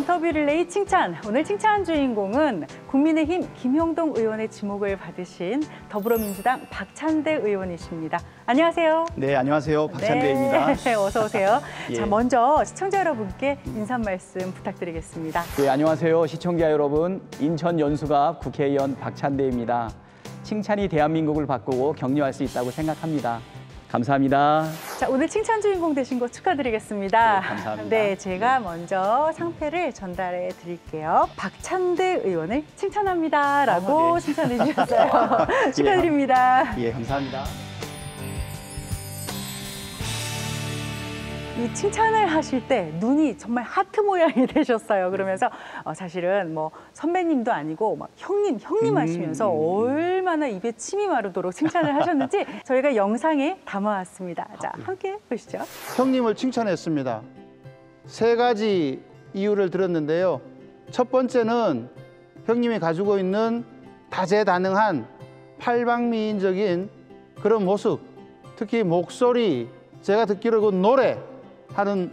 인터뷰 릴레이 칭찬. 오늘 칭찬 주인공은 국민의힘 김용동 의원의 지목을 받으신 더불어민주당 박찬대 의원이십니다. 안녕하세요. 네, 안녕하세요. 박찬대입니다. 네, 어서 오세요. 예. 자, 먼저 시청자 여러분께 인사 말씀 부탁드리겠습니다. 네, 안녕하세요. 시청자 여러분. 인천 연수갑 국회의원 박찬대입니다. 칭찬이 대한민국을 바꾸고 격려할 수 있다고 생각합니다. 감사합니다. 자, 오늘 칭찬 주인공 되신 거 축하드리겠습니다. 네, 감사합니다. 네, 제가 먼저 상패를 전달해 드릴게요. 박찬대 의원을 칭찬합니다라고 네. 칭찬해 주셨어요. 축하드립니다. 예, 감사합니다. 이 칭찬을 하실 때 눈이 정말 하트 모양이 되셨어요. 그러면서 사실은 뭐 선배님도 아니고 막 형님 하시면서 얼마나 입에 침이 마르도록 칭찬을 하셨는지 저희가 영상에 담아왔습니다. 자, 함께 보시죠. 형님을 칭찬했습니다. 세 가지 이유를 들었는데요. 첫 번째는 형님이 가지고 있는 다재다능한 팔방미인적인 그런 모습, 특히 목소리, 제가 듣기로 그 노래 하는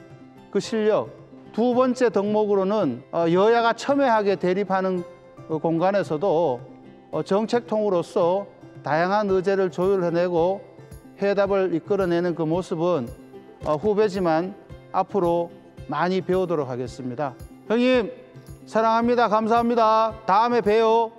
그 실력. 두 번째 덕목으로는 여야가 첨예하게 대립하는 그 공간에서도 정책통으로서 다양한 의제를 조율해내고 회답을 이끌어내는 그 모습은 후배지만 앞으로 많이 배우도록 하겠습니다. 형님 사랑합니다. 감사합니다. 다음에 봬요.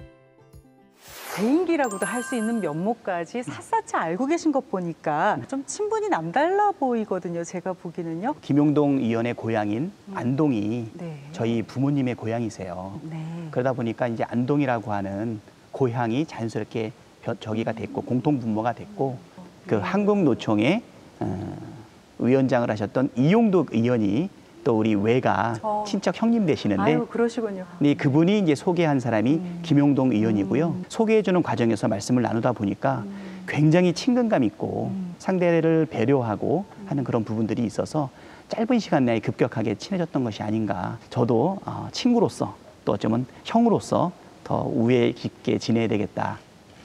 대인기라고도 할 수 있는 면모까지 샅샅이 알고 계신 것 보니까 좀 친분이 남달라 보이거든요. 제가 보기는요. 김용동 의원의 고향인 안동이 네. 저희 부모님의 고향이세요. 네. 그러다 보니까 이제 안동이라고 하는 고향이 자연스럽게 저기가 됐고 공통분모가 됐고 그 한국노총의 위원장을 하셨던 이용덕 의원이 또 우리 외가 친척 형님 되시는데 아유, 그러시군요. 네, 그분이 이제 소개한 사람이 김용동 의원이고요. 소개해주는 과정에서 말씀을 나누다 보니까 굉장히 친근감 있고 상대를 배려하고 하는 그런 부분들이 있어서 짧은 시간 내에 급격하게 친해졌던 것이 아닌가. 저도 친구로서 또 어쩌면 형으로서 더 우애 깊게 지내야 되겠다.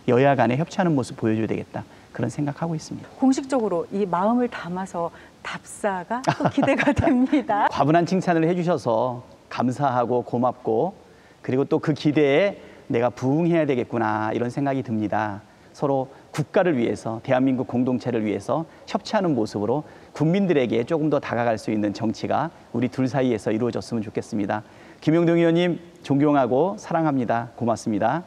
여야 간에 협치하는 모습 보여줘야 되겠다. 그런 생각하고 있습니다. 공식적으로 이 마음을 담아서 답사가 또 기대가 됩니다. 과분한 칭찬을 해주셔서 감사하고 고맙고 그리고 또 그 기대에 내가 부응해야 되겠구나 이런 생각이 듭니다. 서로 국가를 위해서 대한민국 공동체를 위해서 협치하는 모습으로 국민들에게 조금 더 다가갈 수 있는 정치가 우리 둘 사이에서 이루어졌으면 좋겠습니다. 김용동 의원님 존경하고 사랑합니다. 고맙습니다.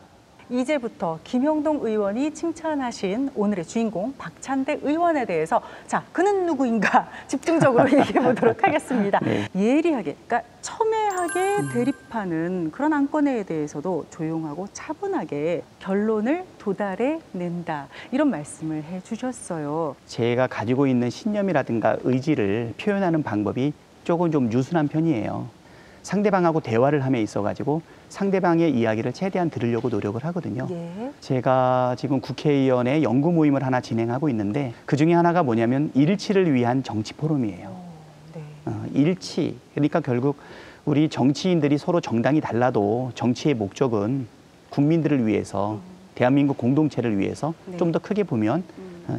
이제부터 김용동 의원이 칭찬하신 오늘의 주인공 박찬대 의원에 대해서 자, 그는 누구인가 집중적으로 얘기해 보도록 하겠습니다. 네. 예리하게, 그러니까 첨예하게 대립하는 그런 안건에 대해서도 조용하고 차분하게 결론을 도달해낸다. 이런 말씀을 해주셨어요. 제가 가지고 있는 신념이라든가 의지를 표현하는 방법이 조금 좀 유순한 편이에요. 상대방하고 대화를 함에 있어가지고 상대방의 이야기를 최대한 들으려고 노력을 하거든요. 예. 제가 지금 국회의원의 연구 모임을 하나 진행하고 있는데 그중에 하나가 뭐냐면 일치를 위한 정치 포럼이에요. 네. 일치. 그러니까 결국 우리 정치인들이 서로 정당이 달라도 정치의 목적은 국민들을 위해서 대한민국 공동체를 위해서 네. 좀 더 크게 보면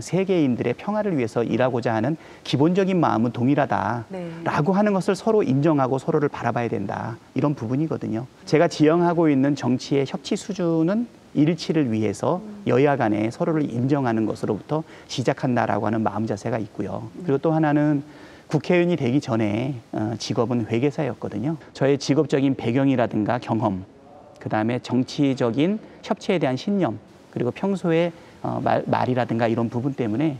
세계인들의 평화를 위해서 일하고자 하는 기본적인 마음은 동일하다라고 네. 하는 것을 서로 인정하고 서로를 바라봐야 된다. 이런 부분이거든요. 제가 지향하고 있는 정치의 협치 수준은 일치를 위해서 여야 간에 서로를 인정하는 것으로부터 시작한다라고 하는 마음 자세가 있고요. 그리고 또 하나는 국회의원이 되기 전에 직업은 회계사였거든요. 저의 직업적인 배경이라든가 경험, 그다음에 정치적인 협치에 대한 신념, 그리고 평소에 말이라든가 이런 부분 때문에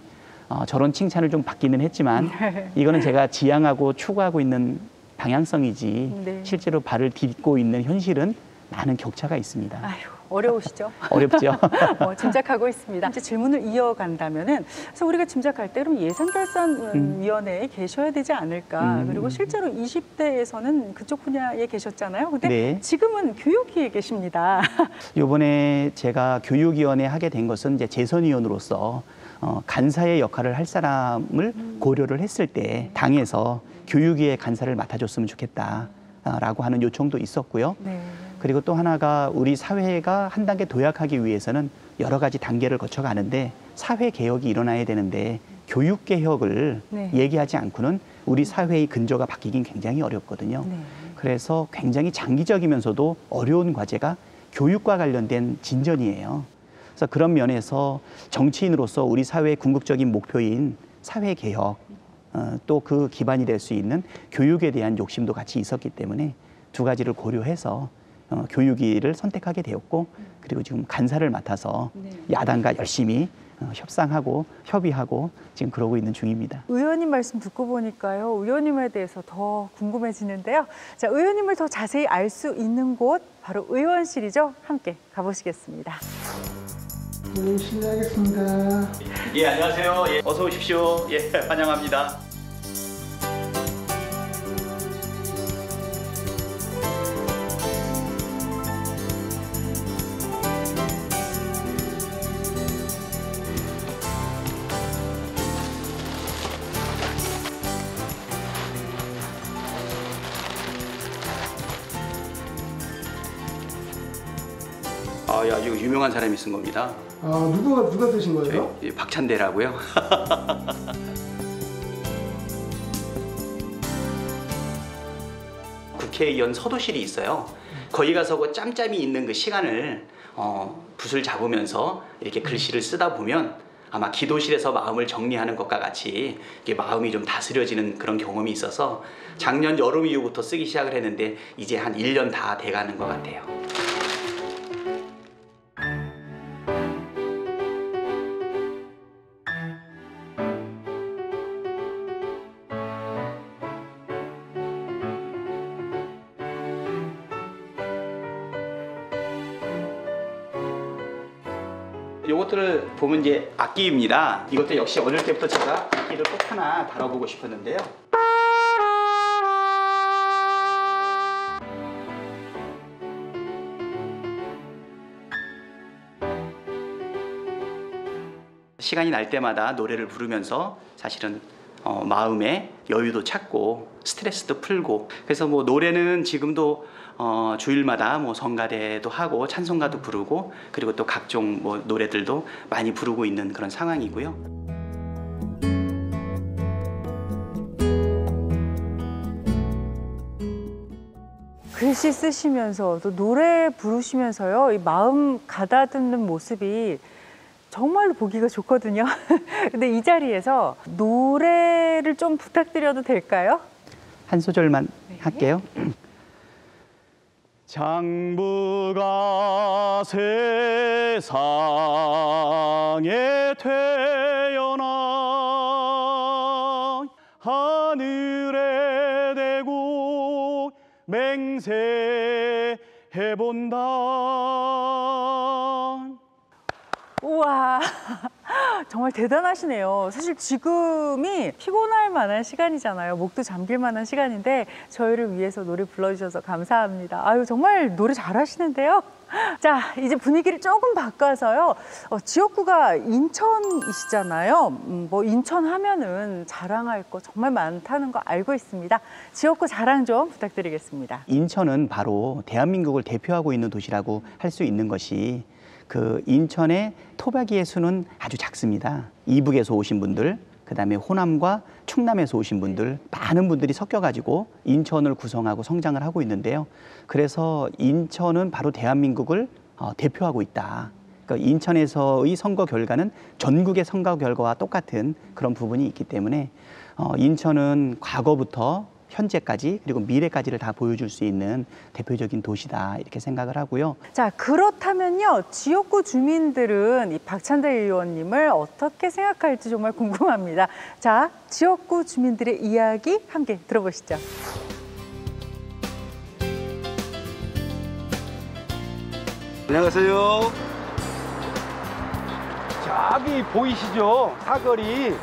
저런 칭찬을 좀 받기는 했지만 이거는 제가 지향하고 추구하고 있는 방향성이지 네. 실제로 발을 딛고 있는 현실은 많은 격차가 있습니다. 아유, 어려우시죠? 어렵죠. 짐작하고 있습니다. 이제 질문을 이어간다면은 그래서 우리가 짐작할 때 그럼 예산결산위원회에 계셔야 되지 않을까. 그리고 실제로 20대에서는 그쪽 분야에 계셨잖아요. 근데 네. 지금은 교육위에 계십니다. 이번에 제가 교육위원회 하게 된 것은 이제 재선위원으로서 간사의 역할을 할 사람을 고려를 했을 때 당에서 교육위의 간사를 맡아줬으면 좋겠다라고 하는 요청도 있었고요. 네. 그리고 또 하나가 우리 사회가 한 단계 도약하기 위해서는 여러 가지 단계를 거쳐가는데 사회 개혁이 일어나야 되는데 교육 개혁을 네. 얘기하지 않고는 우리 사회의 근저가 바뀌긴 굉장히 어렵거든요. 네. 그래서 굉장히 장기적이면서도 어려운 과제가 교육과 관련된 진전이에요. 그래서 그런 면에서 정치인으로서 우리 사회의 궁극적인 목표인 사회개혁, 또 그 기반이 될 수 있는 교육에 대한 욕심도 같이 있었기 때문에 두 가지를 고려해서 교육위를 선택하게 되었고, 그리고 지금 간사를 맡아서 야당과 열심히 협상하고 협의하고 지금 그러고 있는 중입니다. 의원님 말씀 듣고 보니까요, 의원님에 대해서 더 궁금해지는데요. 자, 의원님을 더 자세히 알 수 있는 곳 바로 의원실이죠. 함께 가보시겠습니다. 실례하겠습니다. 예, 안녕하세요. 예, 어서 오십시오. 예, 환영합니다. 아주 유명한 사람이 쓴 겁니다. 아, 누가 쓰신 거예요? 저희 박찬대라고요. 국회의원 서도실이 있어요. 거기 가서 그 짬짬이 있는 그 시간을 붓을 잡으면서 이렇게 글씨를 쓰다 보면 아마 기도실에서 마음을 정리하는 것과 같이 이게 마음이 좀 다스려지는 그런 경험이 있어서 작년 여름 이후부터 쓰기 시작을 했는데 이제 한 1년 다 돼가는 것 같아요. 요것들을 보면 이제 악기입니다. 이것도 역시 어릴 때부터 제가 악기를 꼭 하나 다뤄보고 싶었는데요. 시간이 날 때마다 노래를 부르면서 사실은 마음의 여유도 찾고 스트레스도 풀고, 그래서 뭐 노래는 지금도 주일마다 뭐 성가대도 하고 찬송가도 부르고, 그리고 또 각종 뭐 노래들도 많이 부르고 있는 그런 상황이고요. 글씨 쓰시면서 또 노래 부르시면서요, 이 마음 가다듬는 모습이 정말로 보기가 좋거든요. 근데 이 자리에서 노래를 좀 부탁드려도 될까요? 한 소절만 할게요. 장부가 세상에 태어나 하늘에 대고 맹세해본다. 우와, 정말 대단하시네요. 사실 지금이 피곤할 만한 시간이잖아요. 목도 잠길 만한 시간인데 저희를 위해서 노래 불러주셔서 감사합니다. 아유, 정말 노래 잘하시는데요. 자, 이제 분위기를 조금 바꿔서요. 지역구가 인천이시잖아요. 뭐 인천 하면은 자랑할 거 정말 많다는 거 알고 있습니다. 지역구 자랑 좀 부탁드리겠습니다. 인천은 바로 대한민국을 대표하고 있는 도시라고 할 수 있는 것이, 그 인천의 토박이의 수는 아주 작습니다. 이북에서 오신 분들, 그다음에 호남과 충남에서 오신 분들, 많은 분들이 섞여가지고 인천을 구성하고 성장을 하고 있는데요. 그래서 인천은 바로 대한민국을 대표하고 있다. 그러니까 인천에서의 선거 결과는 전국의 선거 결과와 똑같은 그런 부분이 있기 때문에 인천은 과거부터 현재까지 그리고 미래까지를 다 보여줄 수 있는 대표적인 도시다, 이렇게 생각을 하고요. 자, 그렇다면요, 지역구 주민들은 이 박찬대 의원님을 어떻게 생각할지 정말 궁금합니다. 자, 지역구 주민들의 이야기 함께 들어보시죠. 안녕하세요. 저기 보이시죠? 사거리.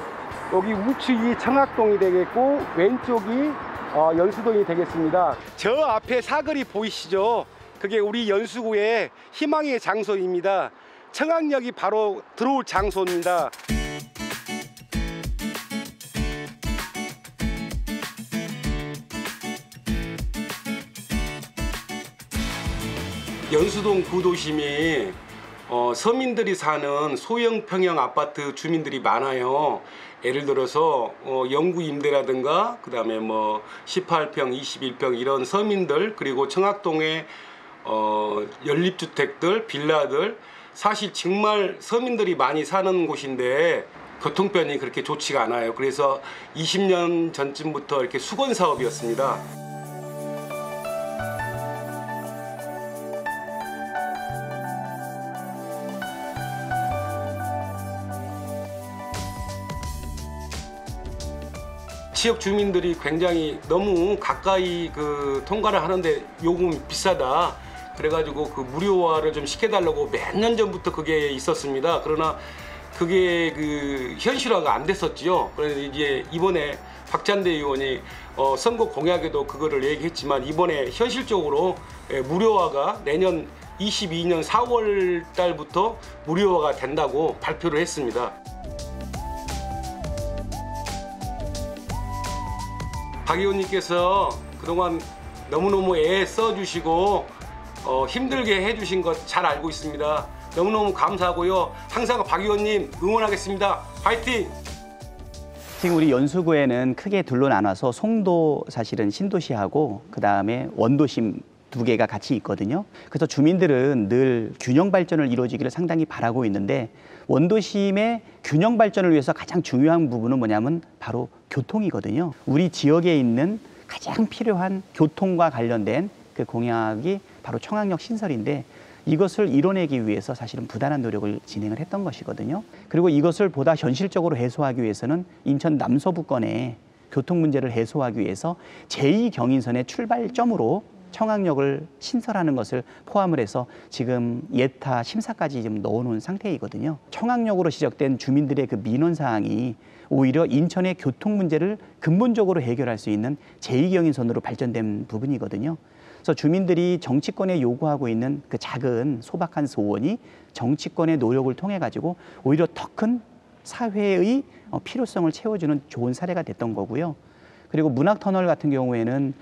여기 우측이 청학동이 되겠고 왼쪽이 연수동이 되겠습니다. 저 앞에 사거리 보이시죠? 그게 우리 연수구의 희망의 장소입니다. 청학역이 바로 들어올 장소입니다. 연수동 구도심이 서민들이 사는 소형 평형 아파트 주민들이 많아요. 예를 들어서 영구 임대라든가 그다음에 뭐 18평, 21평 이런 서민들, 그리고 청학동에 연립주택들, 빌라들, 사실 정말 서민들이 많이 사는 곳인데 교통편이 그렇게 좋지가 않아요. 그래서 20년 전쯤부터 이렇게 수건 사업이었습니다. 지역 주민들이 굉장히 너무 가까이 통과를 하는데 요금이 비싸다. 그래가지고 그 무료화를 좀 시켜달라고 몇 년 전부터 그게 있었습니다. 그러나 그게 현실화가 안 됐었지요. 그래서 이제 이번에 박찬대 의원이 선거 공약에도 그거를 얘기했지만 이번에 현실적으로 무료화가 내년 22년 4월 달부터 무료화가 된다고 발표를 했습니다. 박 의원님께서 그동안 너무너무 애 써주시고 힘들게 해주신 것 잘 알고 있습니다. 너무너무 감사하고요. 항상 박 의원님 응원하겠습니다. 화이팅! 지금 우리 연수구에는 크게 둘로 나눠서 송도 사실은 신도시하고 그다음에 원도심 두 개가 같이 있거든요. 그래서 주민들은 늘 균형 발전을 이루어지기를 상당히 바라고 있는데 원도심의 균형 발전을 위해서 가장 중요한 부분은 뭐냐면 바로 교통이거든요. 우리 지역에 있는 가장 필요한 교통과 관련된 그 공약이 바로 청학역 신설인데 이것을 이뤄내기 위해서 사실은 부단한 노력을 진행을 했던 것이거든요. 그리고 이것을 보다 현실적으로 해소하기 위해서는 인천 남서부권의 교통 문제를 해소하기 위해서 제2경인선의 출발점으로 청학역을 신설하는 것을 포함을 해서 지금 예타 심사까지 지금 넣어놓은 상태이거든요. 청학역으로 시작된 주민들의 그 민원사항이 오히려 인천의 교통 문제를 근본적으로 해결할 수 있는 제2경인선으로 발전된 부분이거든요. 그래서 주민들이 정치권에 요구하고 있는 그 작은 소박한 소원이 정치권의 노력을 통해 가지고 오히려 더 큰 사회의 필요성을 채워주는 좋은 사례가 됐던 거고요. 그리고 문학터널 같은 경우에는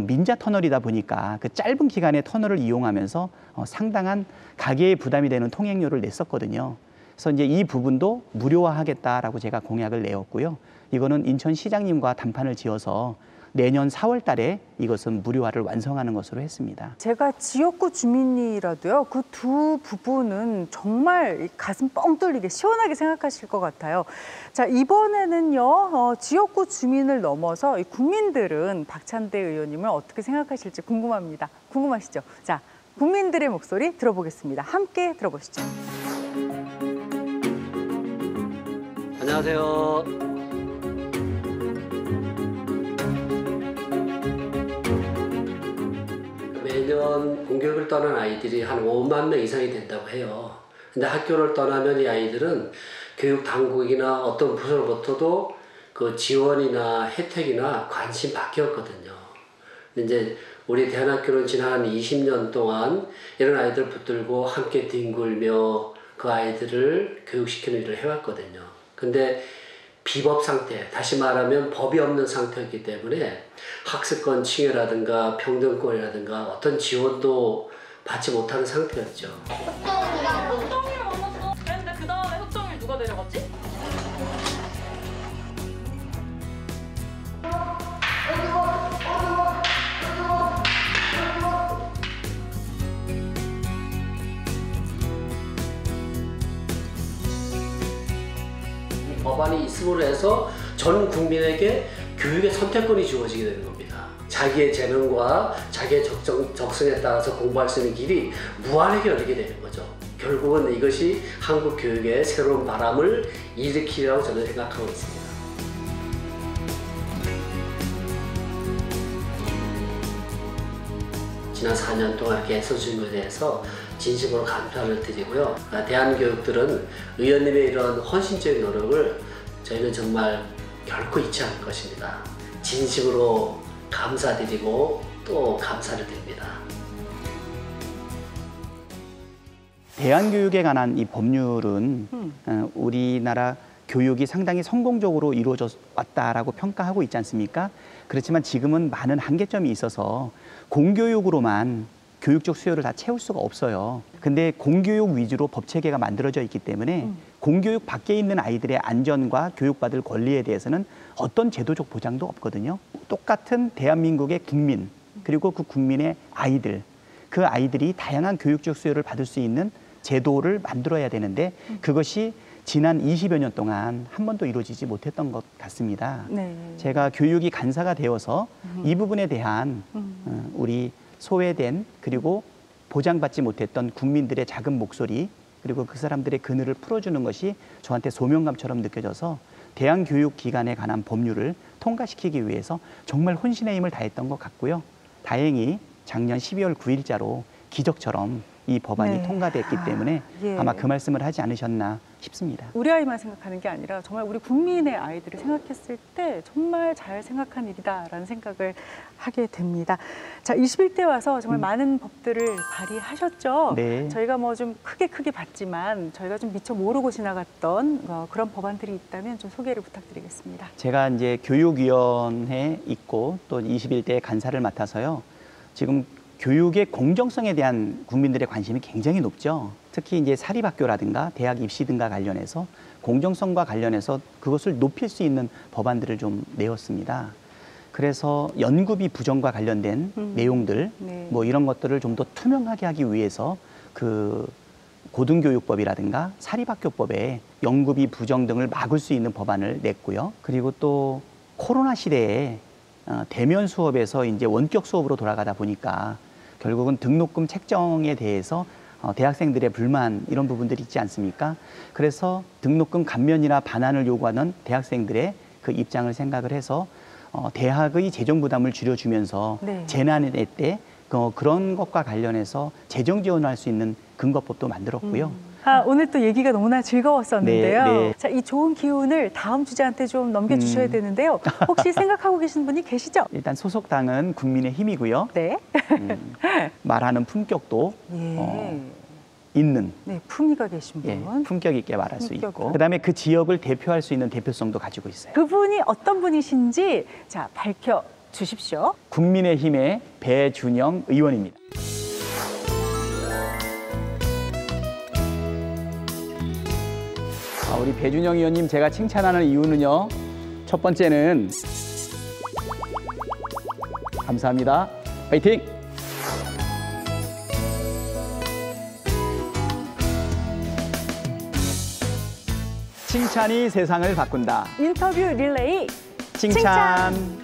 민자 터널이다 보니까 그 짧은 기간에 터널을 이용하면서 상당한 가계에 부담이 되는 통행료를 냈었거든요. 그래서 이제 이 부분도 무료화하겠다라고 제가 공약을 내었고요. 이거는 인천시장님과 담판을 지어서 내년 4월 달에 이것은 무료화를 완성하는 것으로 했습니다. 제가 지역구 주민이라도요, 그 두 부분은 정말 가슴 뻥 뚫리게 시원하게 생각하실 것 같아요. 자, 이번에는요, 지역구 주민을 넘어서 국민들은 박찬대 의원님을 어떻게 생각하실지 궁금합니다. 궁금하시죠? 자, 국민들의 목소리 들어보겠습니다. 함께 들어보시죠. 안녕하세요. 매년 공교육을 떠난 아이들이 한 5만 명 이상이 된다고 해요. 근데 학교를 떠나면 이 아이들은 교육 당국이나 어떤 부서로부터도 그 지원이나 혜택이나 관심 바뀌었거든요. 근데 이제 우리 대안학교는 지난 20년 동안 이런 아이들 붙들고 함께 뒹굴며 그 아이들을 교육시키는 일을 해왔거든요. 근데 비법 상태, 다시 말하면 법이 없는 상태였기 때문에 학습권 칭해라든가 평등권이라든가 어떤 지원도 받지 못하는 상태였죠. 흑정이를 만났어. 그랬는데 그 다음에 흑정이를 누가 데려갔지? 법안이 있음으로 해서 전 국민에게 교육의 선택권이 주어지게 되는 겁니다. 자기의 재능과 자기의 적성에 따라서 공부할 수 있는 길이 무한하게 열리게 되는 거죠. 결국은 이것이 한국 교육의 새로운 바람을 일으키리라고 저는 생각하고 있습니다. 지난 4년 동안 이렇게 애써준 것에 대해서 진심으로 감사를 드리고요. 대한교육들은 의원님의 이런 헌신적인 노력을 저희는 정말 결코 잊지 않을 것입니다. 진심으로 감사드리고 또 감사를 드립니다. 대안교육에 관한 이 법률은 우리나라 교육이 상당히 성공적으로 이루어져 왔다라고 평가하고 있지 않습니까? 그렇지만 지금은 많은 한계점이 있어서 공교육으로만 교육적 수요를 다 채울 수가 없어요. 근데 공교육 위주로 법 체계가 만들어져 있기 때문에 공교육 밖에 있는 아이들의 안전과 교육받을 권리에 대해서는 어떤 제도적 보장도 없거든요. 똑같은 대한민국의 국민, 그리고 그 국민의 아이들, 그 아이들이 다양한 교육적 수요를 받을 수 있는 제도를 만들어야 되는데 그것이 지난 20여 년 동안 한 번도 이루어지지 못했던 것 같습니다. 네. 제가 교육이 간사가 되어서 이 부분에 대한 우리 소외된 그리고 보장받지 못했던 국민들의 작은 목소리 그리고 그 사람들의 그늘을 풀어주는 것이 저한테 소명감처럼 느껴져서 대안교육기관에 관한 법률을 통과시키기 위해서 정말 혼신의 힘을 다했던 것 같고요. 다행히 작년 12월 9일자로 기적처럼 이 법안이 네. 통과됐기 때문에 예. 아마 그 말씀을 하지 않으셨나 싶습니다. 우리 아이만 생각하는 게 아니라 정말 우리 국민의 아이들을 생각했을 때 정말 잘 생각한 일이다라는 생각을 하게 됩니다. 자, 21대 와서 정말 많은 법들을 발의하셨죠. 네. 저희가 뭐 좀 크게 봤지만 저희가 좀 미처 모르고 지나갔던 그런 법안들이 있다면 좀 소개를 부탁드리겠습니다. 제가 이제 교육위원회에 있고 또 21대 간사를 맡아서요. 지금 교육의 공정성에 대한 국민들의 관심이 굉장히 높죠. 특히 이제 사립학교라든가 대학 입시 등과 관련해서 공정성과 관련해서 그것을 높일 수 있는 법안들을 좀 내었습니다. 그래서 연구비 부정과 관련된 내용들, 네. 뭐 이런 것들을 좀 더 투명하게 하기 위해서 그 고등교육법이라든가 사립학교법에 연구비 부정 등을 막을 수 있는 법안을 냈고요. 그리고 또 코로나 시대에 대면 수업에서 이제 원격 수업으로 돌아가다 보니까 결국은 등록금 책정에 대해서 대학생들의 불만 이런 부분들이 있지 않습니까? 그래서 등록금 감면이나 반환을 요구하는 대학생들의 그 입장을 생각을 해서 대학의 재정 부담을 줄여주면서 네. 재난의 때 그런 것과 관련해서 재정 지원을 할 수 있는 근거법도 만들었고요. 오늘 또 얘기가 너무나 즐거웠었는데요. 네, 네. 자, 이 좋은 기운을 다음 주제한테 좀 넘겨주셔야 되는데요. 혹시 생각하고 계신 분이 계시죠? 일단 소속당은 국민의힘이고요. 네. 말하는 품격도 예. 있는 네, 품위가 계신 분. 예, 품격 있게 말할 수 품격. 있고 그다음에 그 지역을 대표할 수 있는 대표성도 가지고 있어요. 그분이 어떤 분이신지 자, 밝혀 주십시오. 국민의힘의 배준영 의원입니다. 우리 배준영 의원님 제가 칭찬하는 이유는요. 첫 번째는 감사합니다. 파이팅! 칭찬이 세상을 바꾼다. 인터뷰 릴레이 칭찬.